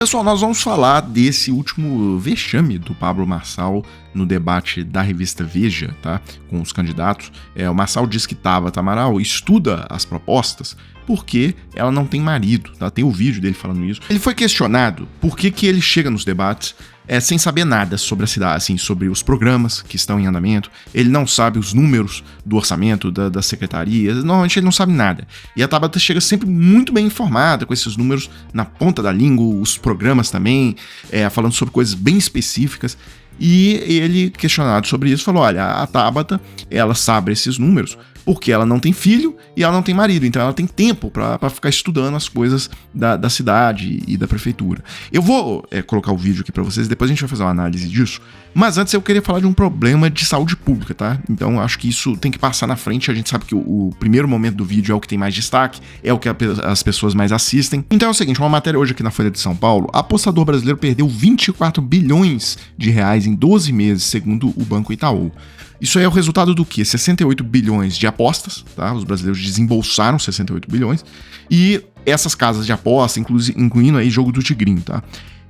Pessoal, nós vamos falar desse último vexame do Pablo Marçal no debate da revista Veja, tá? Com os candidatos. O Marçal diz que Tabata Amaral estuda as propostas porque ela não tem marido, tá? Tem o vídeo dele falando isso. Ele foi questionado por que ele chega nos debates sem saber nada sobre a cidade, assim, sobre os programas que estão em andamento. Ele não sabe os números do orçamento da secretaria, normalmente ele não sabe nada. E a Tabata chega sempre muito bem informada, com esses números na ponta da língua, os programas também, falando sobre coisas bem específicas. E ele, questionado sobre isso, falou: olha, a Tabata, ela sabe esses números porque ela não tem filho e ela não tem marido, então ela tem tempo para ficar estudando as coisas da cidade e da prefeitura. Eu vou colocar o vídeo aqui para vocês, depois a gente vai fazer uma análise disso, mas antes eu queria falar de um problema de saúde pública, tá? Então acho que isso tem que passar na frente. A gente sabe que o primeiro momento do vídeo é o que tem mais destaque, é o que as pessoas mais assistem. Então é o seguinte, uma matéria hoje aqui na Folha de São Paulo: apostador brasileiro perdeu 24 bilhões de reais em 12 meses, segundo o Banco Itaú. Isso aí é o resultado do quê? 68 bilhões de apostas, tá? Os brasileiros desembolsaram 68 bilhões. E essas casas de aposta, incluindo aí jogo do Tigrinho, tá?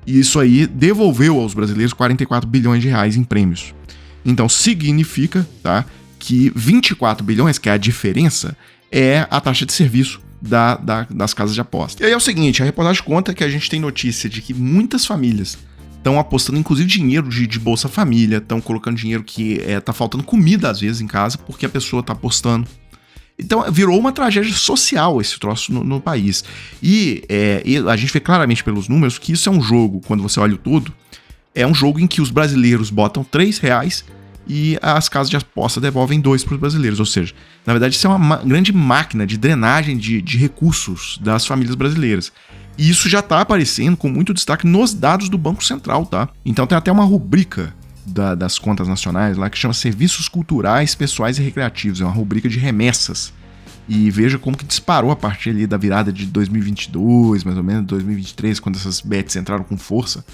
E isso aí devolveu aos brasileiros 44 bilhões de reais em prêmios. Então significa, tá, que 24 bilhões, que é a diferença, é a taxa de serviço das casas de aposta. E aí é o seguinte, a reportagem conta que a gente tem notícia de que muitas famílias estão apostando, inclusive, dinheiro de Bolsa Família, estão colocando dinheiro que tá faltando comida, às vezes, em casa, porque a pessoa tá apostando. Então, virou uma tragédia social esse troço no país. E a gente vê claramente pelos números que isso é um jogo, quando você olha o todo, é um jogo em que os brasileiros botam R$3 e as casas de aposta devolvem 2 para os brasileiros. Ou seja, na verdade, isso é uma grande máquina de drenagem de recursos das famílias brasileiras. E isso já está aparecendo com muito destaque nos dados do Banco Central, tá? Então tem até uma rubrica das contas nacionais lá que chama Serviços Culturais, Pessoais e Recreativos. É uma rubrica de remessas. E veja como que disparou a partir ali da virada de 2022, mais ou menos, 2023, quando essas bets entraram com força.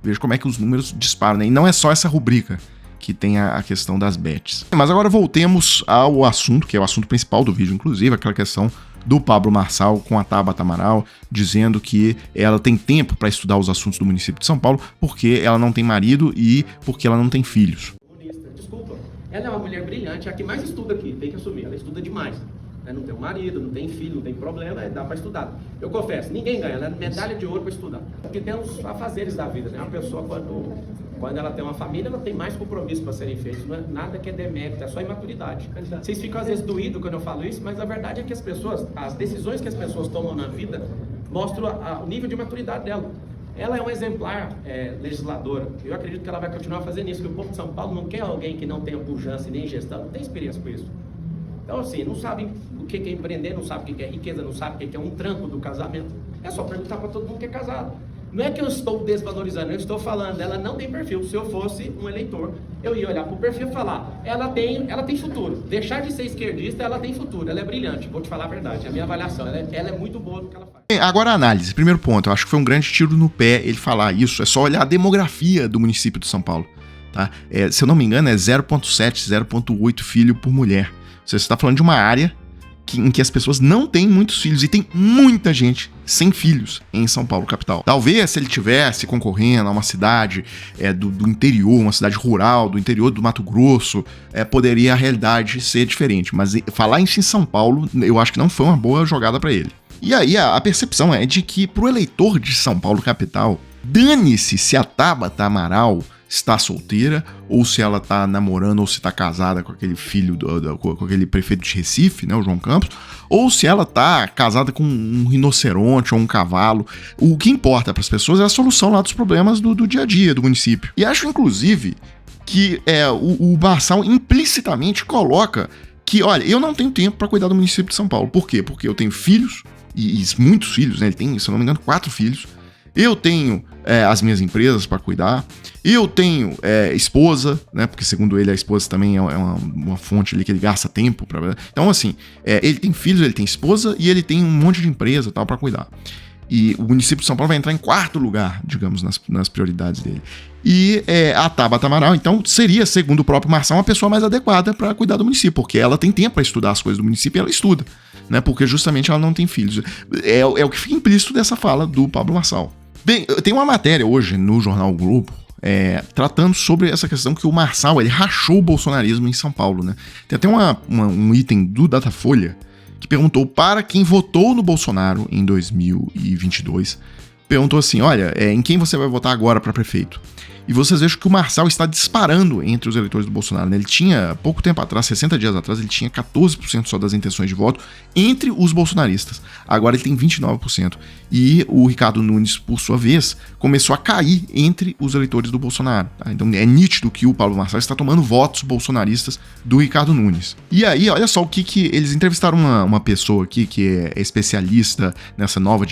Veja como é que os números disparam, né? E não é só essa rubrica que tem a questão das bets. Mas agora voltemos ao assunto, que é o assunto principal do vídeo, inclusive, aquela questão do Pablo Marçal com a Tabata Amaral, dizendo que ela tem tempo para estudar os assuntos do município de São Paulo porque ela não tem marido e porque ela não tem filhos. Desculpa, ela é uma mulher brilhante, é a que mais estuda aqui, tem que assumir, ela estuda demais. Não tem um marido, não tem filho, não tem problema, dá para estudar. Eu confesso, ninguém ganha, ela é medalha de ouro para estudar. Porque tem os afazeres da vida, né? A pessoa, quando ela tem uma família, ela tem mais compromissos para serem feitos. Não é nada que é demérito, é só imaturidade. Vocês ficam às vezes doídos quando eu falo isso, mas a verdade é que as decisões que as pessoas tomam na vida mostram o nível de maturidade dela. Ela é um exemplar legisladora. Eu acredito que ela vai continuar fazendo isso, porque o povo de São Paulo não quer alguém que não tenha pujança e nem gestão, não tem experiência com isso. Então, assim, não sabem o que é empreender, não sabem o que é riqueza, não sabem o que é um trampo do casamento. É só perguntar para todo mundo que é casado. Não é que eu estou desvalorizando, eu estou falando, ela não tem perfil. Se eu fosse um eleitor, eu ia olhar para o perfil e falar, ela tem futuro. Deixar de ser esquerdista, ela tem futuro, ela é brilhante. Vou te falar a verdade, a minha avaliação, ela é muito boa no que ela faz. Agora a análise. Primeiro ponto, eu acho que foi um grande tiro no pé ele falar isso. É só olhar a demografia do município de São Paulo. Tá? Se eu não me engano, é 0,7, 0,8 filho por mulher. Você está falando de uma área em que as pessoas não têm muitos filhos e tem muita gente sem filhos em São Paulo, capital. Talvez se ele tivesse concorrendo a uma cidade do interior, uma cidade rural, do interior do Mato Grosso, poderia a realidade ser diferente. Mas falar em São Paulo, eu acho que não foi uma boa jogada para ele. E aí a percepção é de que pro eleitor de São Paulo, capital, dane-se se a Tabata Amaral está solteira, ou se ela tá namorando, ou se tá casada com aquele filho, com aquele prefeito de Recife, né, o João Campos, ou se ela tá casada com um rinoceronte ou um cavalo. O que importa para as pessoas é a solução lá dos problemas do dia a dia do município. E acho, inclusive, que o Marçal implicitamente coloca que, olha, eu não tenho tempo para cuidar do município de São Paulo. Por quê? Porque eu tenho filhos, e muitos filhos, né, ele tem, se eu não me engano, 4 filhos, eu tenho as minhas empresas para cuidar, eu tenho esposa, né? Porque segundo ele a esposa também é uma fonte ali que ele gasta tempo para. Então assim, ele tem filhos, ele tem esposa e ele tem um monte de empresa tal para cuidar. E o município de São Paulo vai entrar em 4º lugar, digamos, nas prioridades dele. E a Tabata Amaral, então, seria, segundo o próprio Marçal, uma pessoa mais adequada para cuidar do município, porque ela tem tempo para estudar as coisas do município e ela estuda, né? Porque justamente ela não tem filhos. É o que fica implícito dessa fala do Pablo Marçal. Bem, tem uma matéria hoje no jornal o Globo tratando sobre essa questão que o Marçal, ele rachou o bolsonarismo em São Paulo, né? Tem até um item do Datafolha que perguntou para quem votou no Bolsonaro em 2022, perguntou assim, olha, em quem você vai votar agora para prefeito? E vocês vejam que o Marçal está disparando entre os eleitores do Bolsonaro, né? Ele tinha, pouco tempo atrás, 60 dias atrás, ele tinha 14% só das intenções de voto entre os bolsonaristas. Agora ele tem 29%. E o Ricardo Nunes, por sua vez, começou a cair entre os eleitores do Bolsonaro. Tá? Então é nítido que o Pablo Marçal está tomando votos bolsonaristas do Ricardo Nunes. E aí, olha só o que eles entrevistaram uma pessoa aqui que é especialista nessa nova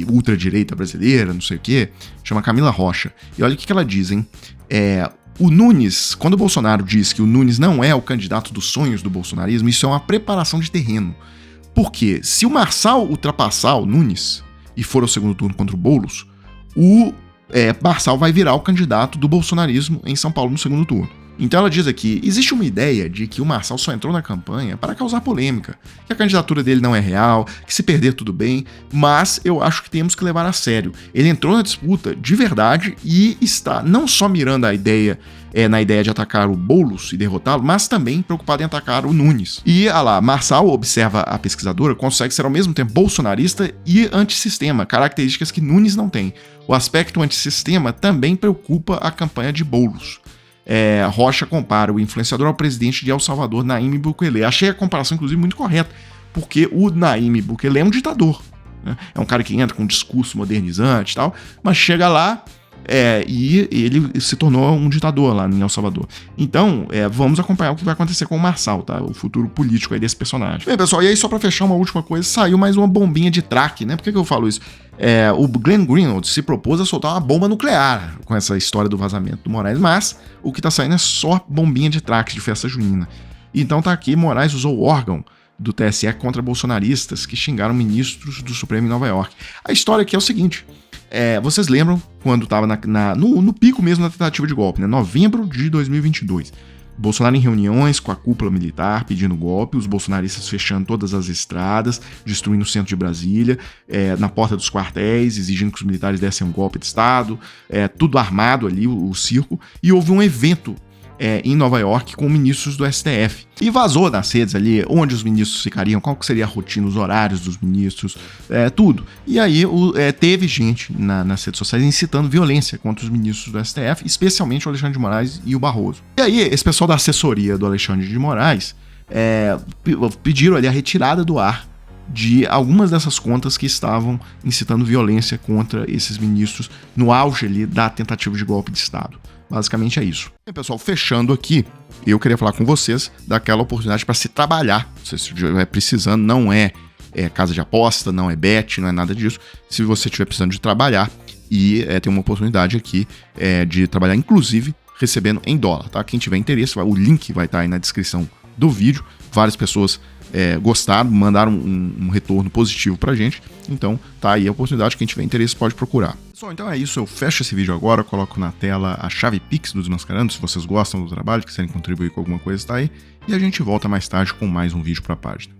ultradireita brasileira, não sei o quê, chama Camila Rocha. E olha o que ela diz, hein? O Nunes, quando o Bolsonaro diz que o Nunes não é o candidato dos sonhos do bolsonarismo, isso é uma preparação de terreno. Porque se o Marçal ultrapassar o Nunes e for ao segundo turno contra o Boulos, o Marçal vai virar o candidato do bolsonarismo em São Paulo no segundo turno. Então ela diz aqui, existe uma ideia de que o Marçal só entrou na campanha para causar polêmica, que a candidatura dele não é real, que se perder tudo bem, mas eu acho que temos que levar a sério. Ele entrou na disputa de verdade e está não só mirando a ideia, na ideia de atacar o Boulos e derrotá-lo, mas também preocupado em atacar o Nunes. E, Marçal, observa a pesquisadora, consegue ser ao mesmo tempo bolsonarista e antissistema, características que Nunes não tem. O aspecto antissistema também preocupa a campanha de Boulos. Rocha compara o influenciador ao presidente de El Salvador, Nayib Bukele. Achei a comparação, inclusive, muito correta, porque o Nayib Bukele é um ditador, né? É um cara que entra com um discurso modernizante e tal, mas chega lá e ele se tornou um ditador lá em El Salvador. Então, vamos acompanhar o que vai acontecer com o Marçal, tá? O futuro político aí desse personagem. Bem, pessoal, e aí só pra fechar uma última coisa, saiu mais uma bombinha de traque, né? Por que eu falo isso? O Glenn Greenwald se propôs a soltar uma bomba nuclear com essa história do vazamento do Moraes, mas o que tá saindo é só bombinha de traque de festa junina. Então tá aqui, Moraes usou o órgão do TSE contra bolsonaristas que xingaram ministros do Supremo em Nova York. A história aqui é o seguinte, vocês lembram quando estava no pico mesmo da tentativa de golpe, né? Novembro de 2022. Bolsonaro em reuniões com a cúpula militar pedindo golpe, os bolsonaristas fechando todas as estradas, destruindo o centro de Brasília, na porta dos quartéis, exigindo que os militares dessem um golpe de Estado, tudo armado ali, o circo, e houve um evento em Nova York com ministros do STF. E vazou nas redes ali onde os ministros ficariam, qual que seria a rotina, os horários dos ministros, tudo. E aí teve gente nas redes sociais incitando violência contra os ministros do STF, especialmente o Alexandre de Moraes e o Barroso. E aí esse pessoal da assessoria do Alexandre de Moraes pediram ali a retirada do ar de algumas dessas contas que estavam incitando violência contra esses ministros no auge ali da tentativa de golpe de Estado. Basicamente é isso. Bem, pessoal, fechando aqui, eu queria falar com vocês daquela oportunidade para se trabalhar. Se você estiver precisando, não é casa de aposta, não é bet, não é nada disso. Se você estiver precisando de trabalhar e tem uma oportunidade aqui de trabalhar, inclusive, recebendo em dólar, tá? Quem tiver interesse, o link vai estar aí na descrição do vídeo. Várias pessoas gostaram, mandaram um retorno positivo pra gente. Então, tá aí a oportunidade. Quem tiver interesse pode procurar. Pessoal, então é isso. Eu fecho esse vídeo agora, coloco na tela a chave Pix do Desmascarando. Se vocês gostam do trabalho, quiserem contribuir com alguma coisa, tá aí. E a gente volta mais tarde com mais um vídeo pra página.